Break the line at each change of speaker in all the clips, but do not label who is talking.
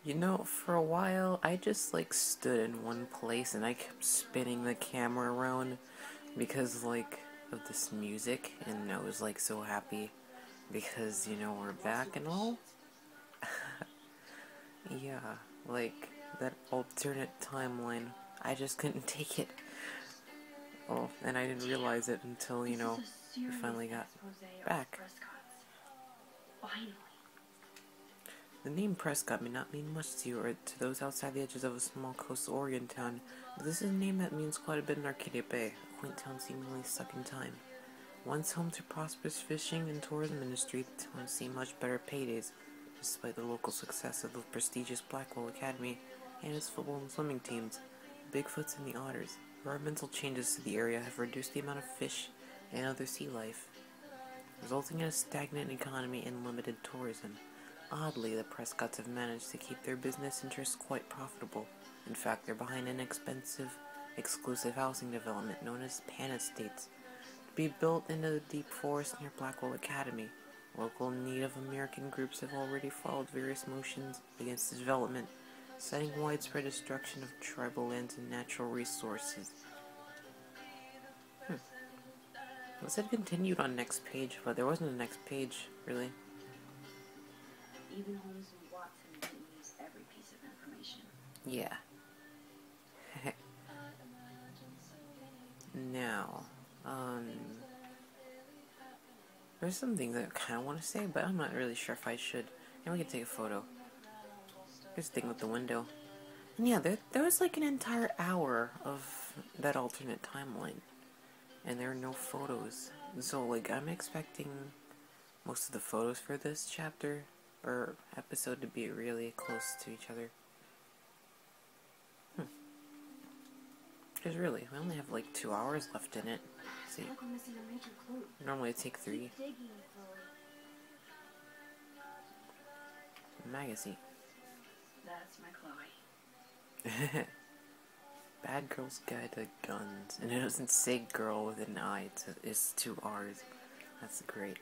You know, for a while, I just like stood in one place and I kept spinning the camera around because like of this music, and I was like so happy because we're back and all. Yeah, like that alternate timeline. I just couldn't take it. Oh, and I didn't realize it until we finally got back.
Finally.
The name Prescott may not mean much to you or to those outside the edges of a small coastal Oregon town, but this is a name that means quite a bit in Arcadia Bay, a quaint town seemingly stuck in time. Once home to prosperous fishing and tourism industry, the town has seen much better paydays, despite the local success of the prestigious Blackwell Academy and its football and swimming teams, the Bigfoots and the Otters. Environmental changes to the area have reduced the amount of fish and other sea life, resulting in a stagnant economy and limited tourism. Oddly, the Prescotts have managed to keep their business interests quite profitable. In fact, they're behind an expensive, exclusive housing development known as Pan Estates, to be built into the deep forest near Blackwell Academy. Local Native American groups have already filed various motions against the development, citing widespread destruction of tribal lands and natural resources. It said continued on next page, but there wasn't a next page, really.
Even Holmes and Watson didn't use every piece of information.
Yeah. Now, there's some things I kind of want to say, but I'm not really sure if I should. And we can take a photo. Here's the thing with the window. And yeah, there was like an entire hour of that alternate timeline. And there are no photos. So, like, I'm expecting most of the photos for this chapter or episode to be really close to each other. Because really, we only have like 2 hours left in it. See, normally I take 3. Magazine.
That's my Chloe.
Bad Girl's Guide to Guns. And it doesn't say girl with an I, it's 2 R's. That's great.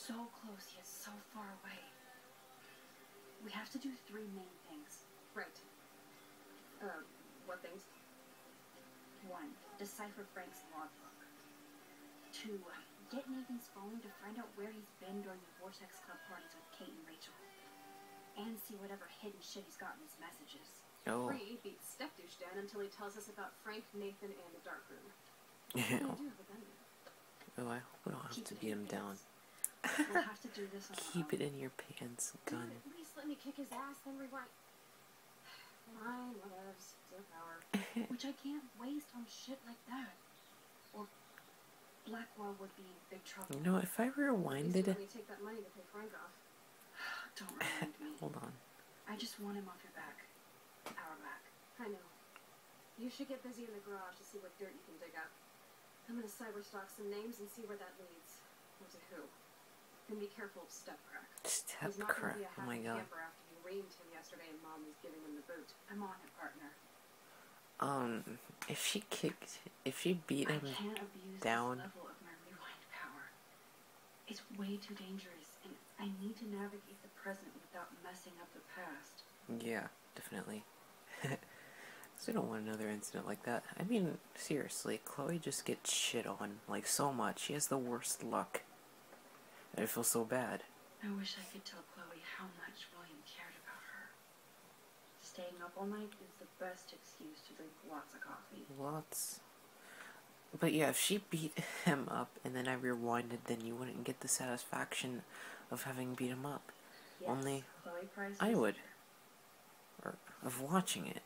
So close yet so far away. We have to do 3 main things.
Right. What things?
1. Decipher Frank's logbook. 2. Get Nathan's phone to find out where he's been during the Vortex Club parties with Kate and Rachel. And see whatever hidden shit he's got in his messages.
Oh.
3. Beat Step Douche down until he tells us about Frank, Nathan, and the dark room.
Oh, I hope we don't have to beat him down.
We'll have to do this on
Keep it in your pants, gun.
At least let me kick his ass, then rewind. Fine, whatevs. Zero power.
Which I can't waste on shit like that. Or Blackwell would be in big trouble.
You know, if I rewinded
Let me take that money to pay Frank off.
Don't remind me.
Hold on.
I just want him off your back. Our back.
I know. You should get busy in the garage to see what dirt you can dig up. I'm gonna cyberstalk some names and see where that leads. Or to who. And be careful of Step Crack.
Step
He's not
Crack.
gonna be a
Oh my
happy
god.
camper after you reamed him yesterday and Mom was giving him the boot.
I'm on it, partner.
If she beat him
I can't abuse
down.
this level of my rewind power. It's way too dangerous, and I need to navigate the present without messing up the past.
Yeah, definitely. So we don't want another incident like that. I mean, seriously, Chloe just gets shit on, like, so much. She has the worst luck. I feel so bad.
I wish I could tell Chloe how much William cared about her. Staying up all night is the best excuse to drink lots of coffee.
Lots. But yeah, if she beat him up and then I rewinded, then you wouldn't get the satisfaction of having beat him up.
Yes,
Only
Chloe Price
I
was
would.
there.
Or of watching it.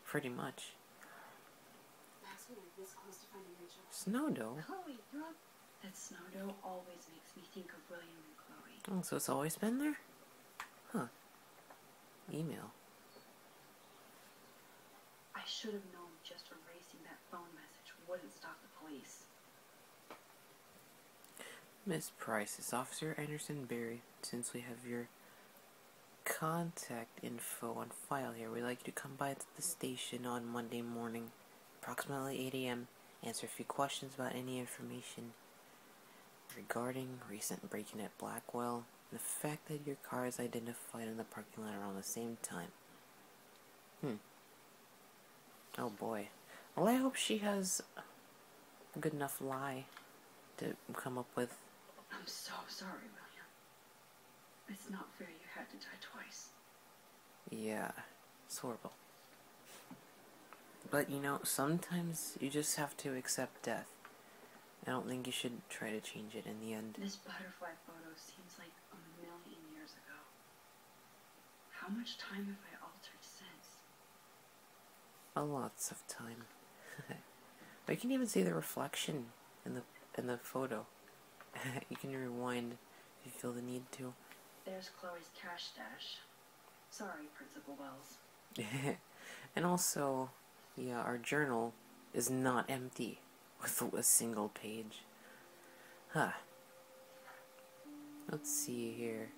Pretty much.
That's when we're this close to finding Rachel.
Snowdo?
Chloe, you're on.
That Snowdo always makes me think of William and Chloe.
Oh, so it's always been there? Huh. Email.
I should have known just erasing that phone message wouldn't stop the police.
Miss Price, is Officer Anderson Barry, since we have your contact info on file here. We'd like you to come by to the station on Monday morning, approximately 8 a.m. Answer a few questions about any information regarding recent break-in at Blackwell, and the fact that your car is identified in the parking lot around the same time. Oh boy. Well, I hope she has a good enough lie to come up with.
I'm so sorry, William. It's not fair you had to die twice.
Yeah, it's horrible. But you know, sometimes you just have to accept death. I don't think you should try to change it in the end.
This butterfly photo seems like 1,000,000 years ago. How much time have I altered since?
Lots of time. But you can even see the reflection in the photo. You can rewind if you feel the need to.
There's Chloe's cash stash. Sorry, Principal Wells.
And also, yeah, our journal is not empty with a single page. Let's see here.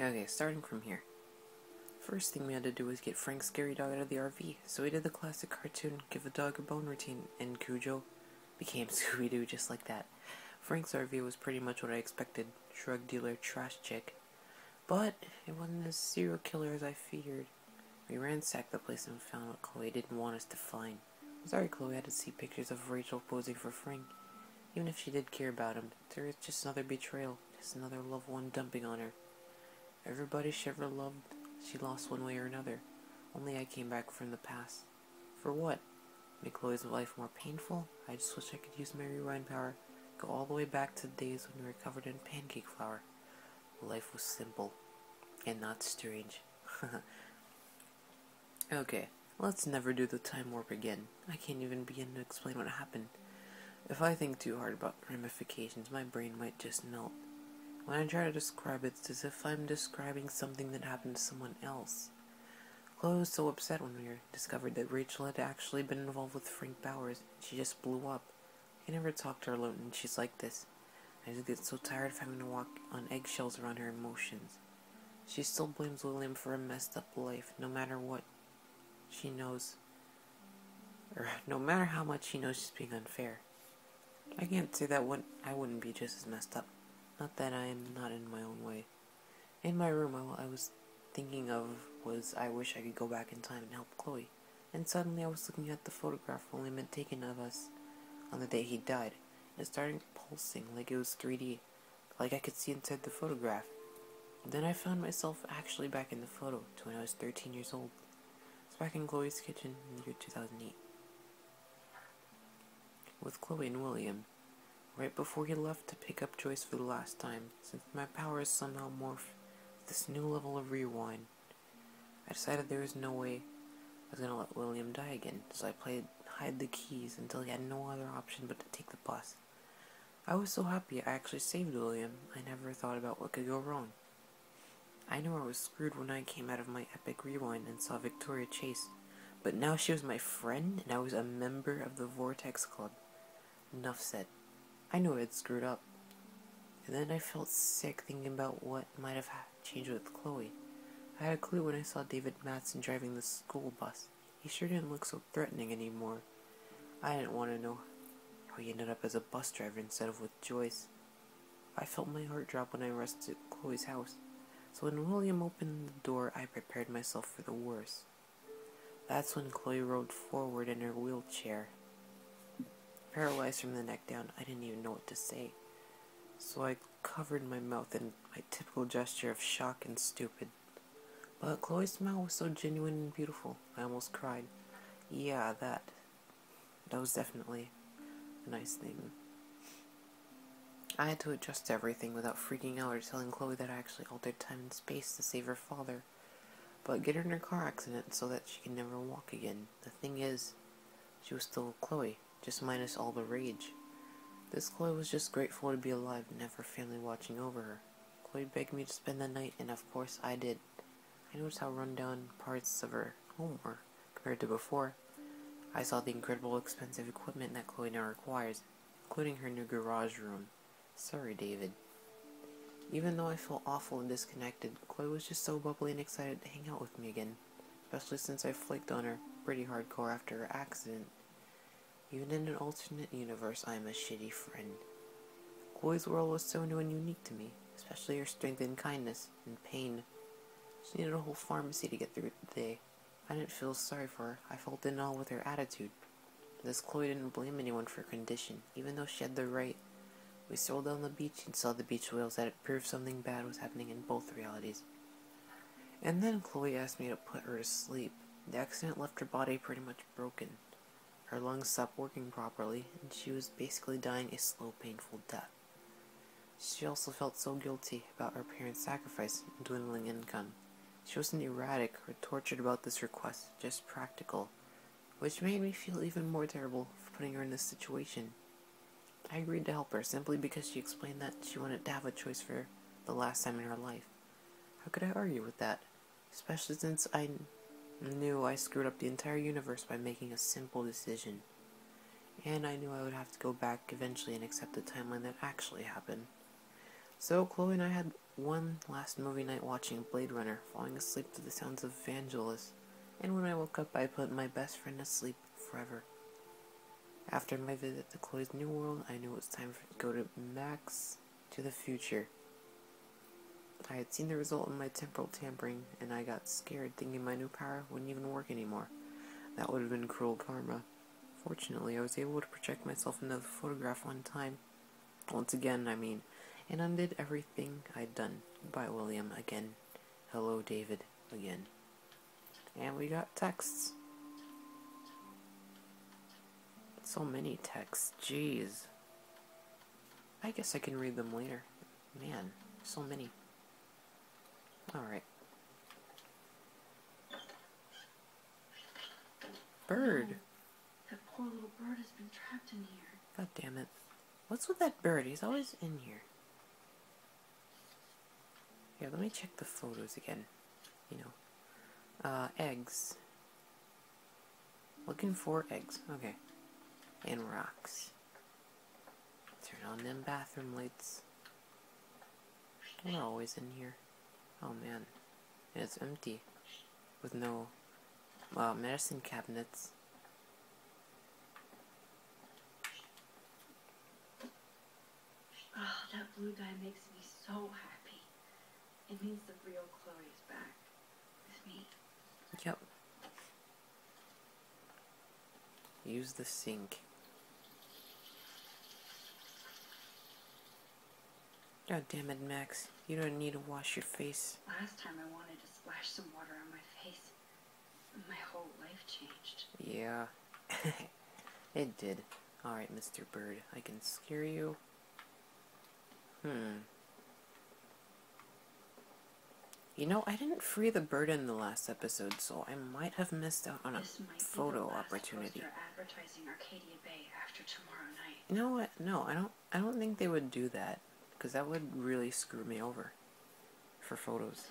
Okay, starting from here. First thing we had to do was get Frank's scary dog out of the RV, so we did the classic cartoon, give a dog a bone routine, and Cujo became Scooby-Doo just like that. Frank's RV was pretty much what I expected, drug dealer, trash chick. But it wasn't as serial killer as I feared. We ransacked the place and found what Chloe didn't want us to find. Sorry, Chloe had to see pictures of Rachel posing for Frank. Even if she did care about him, there was just another betrayal, just another loved one dumping on her. Everybody she ever loved, she lost one way or another. Only I came back from the past. For what? Make Chloe's life more painful? I just wish I could use my rewind power, go all the way back to the days when we were covered in pancake flour. Life was simple, and not strange. Okay, let's never do the time warp again. I can't even begin to explain what happened. If I think too hard about ramifications, my brain might just melt. When I try to describe it, it's as if I'm describing something that happened to someone else. Chloe was so upset when we discovered that Rachel had actually been involved with Frank Bowers. She just blew up. I never talked to her alone, and she's like this. I just get so tired of having to walk on eggshells around her emotions. She still blames William for a messed up life, no matter what she knows. Or no matter how much she knows she's being unfair. I can't say that I wouldn't be just as messed up. Not that I am not in my own way. In my room, all I was thinking of was I wish I could go back in time and help Chloe. And suddenly I was looking at the photograph William had taken of us on the day he died. It started pulsing like it was 3D, like I could see inside the photograph. Then I found myself actually back in the photo to when I was 13 years old. It's back in Chloe's kitchen in the year 2008. With Chloe and William, right before he left to pick up Joyce for the last time, since my powers somehow morphed to this new level of rewind. I decided there was no way I was going to let William die again, so I played hide the keys until he had no other option but to take the bus. I was so happy I actually saved William. I never thought about what could go wrong. I knew I was screwed when I came out of my epic rewind and saw Victoria chase, but now she was my friend and I was a member of the Vortex Club. Enough said. I knew I had screwed up. And then I felt sick thinking about what might have changed with Chloe. I had a clue when I saw David Madsen driving the school bus. He sure didn't look so threatening anymore. I didn't want to know how he ended up as a bus driver instead of with Joyce. I felt my heart drop when I rushed to Chloe's house. So when William opened the door, I prepared myself for the worst. That's when Chloe rolled forward in her wheelchair. Paralyzed from the neck down, I didn't even know what to say. So I covered my mouth in my typical gesture of shock and stupid. But Chloe's smile was so genuine and beautiful, I almost cried. Yeah, that was definitely a nice thing. I had to adjust to everything without freaking out or telling Chloe that I actually altered time and space to save her father. But get her in a car accident so that she can never walk again. The thing is, she was still Chloe, just minus all the rage. This Chloe was just grateful to be alive and have her family watching over her. Chloe begged me to spend the night, and of course I did. I noticed how run-down parts of her home were compared to before. I saw the incredible expensive equipment that Chloe now requires, including her new garage room. Sorry, David. Even though I felt awful and disconnected, Chloe was just so bubbly and excited to hang out with me again, especially since I flaked on her pretty hardcore after her accident. Even in an alternate universe, I am a shitty friend. Chloe's world was so new and unique to me, especially her strength in kindness and pain. She needed a whole pharmacy to get through the day. I didn't feel sorry for her. I felt in awe with her attitude. This Chloe didn't blame anyone for her condition, even though she had the right. We strolled down the beach and saw the beach whales that it proved something bad was happening in both realities. And then Chloe asked me to put her to sleep. The accident left her body pretty much broken. Her lungs stopped working properly, and she was basically dying a slow, painful death. She also felt so guilty about her parents' sacrifice and dwindling income. She wasn't erratic or tortured about this request, just practical, which made me feel even more terrible for putting her in this situation. I agreed to help her simply because she explained that she wanted to have a choice for the last time in her life. How could I argue with that? Especially since I knew I screwed up the entire universe by making a simple decision. And I knew I would have to go back eventually and accept the timeline that actually happened. So Chloe and I had one last movie night watching Blade Runner, falling asleep to the sounds of Vangelis, and when I woke up I put my best friend to sleep forever. After my visit to Chloe's new world, I knew it was time to go to Max to the future. I had seen the result of my temporal tampering, and I got scared thinking my new power wouldn't even work anymore. That would have been cruel karma. Fortunately, I was able to project myself into the photograph one time. Once again, I mean, and undid everything I'd done. Goodbye, William, again. Hello, David, again. And we got texts. So many texts, jeez. I guess I can read them later. Man, so many. Alright. Bird!
That poor little bird has been trapped in here.
God damn it. What's with that bird? He's always in here. Here, let me check the photos again. You know. Eggs. Looking for eggs. Okay. And rocks. Turn on them bathroom lights. They're always in here. Oh man. And it's empty. With no medicine cabinets.
Oh, that blue dye makes me so happy. It means the real Chloe is back. With me.
Yep. Use the sink. God damn it, Max. You don't need to wash your face.
Last time I wanted to splash some water on my face. My whole life changed.
Yeah. It did. Alright, Mr. Bird. I can scare you. You know, I didn't free the bird in the last episode, so I might have missed out on a photo opportunity.
Poster advertising Arcadia Bay after tomorrow night.
You know what? No, I don't think they would do that, because that would really screw me over for photos.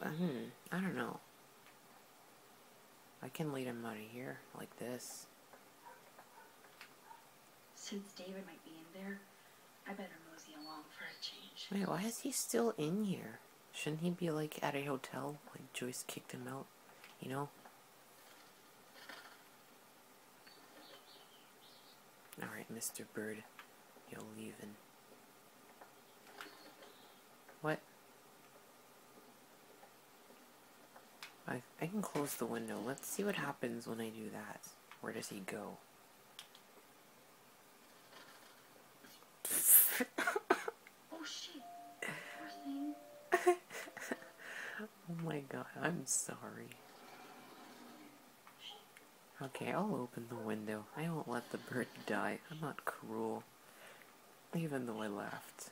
I don't know. I can lead him out of here like this.
Since David might be in there, I better mosey along for a change.
Wait, why is he still in here? Shouldn't he be, like, at a hotel? Like, Joyce kicked him out, you know? Alright, Mr. Bird. You're leaving. What? I can close the window. Let's see what happens when I do that. Where does he go?
Oh shit! Poor thing.
Oh my god, I'm sorry. Okay, I'll open the window. I won't let the bird die. I'm not cruel. Even though I laughed.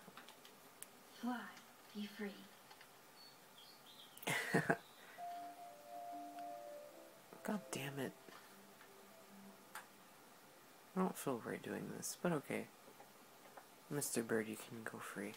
Fly, be free.
God damn it. I don't feel right doing this, but okay. Mr. Bird, you can go free.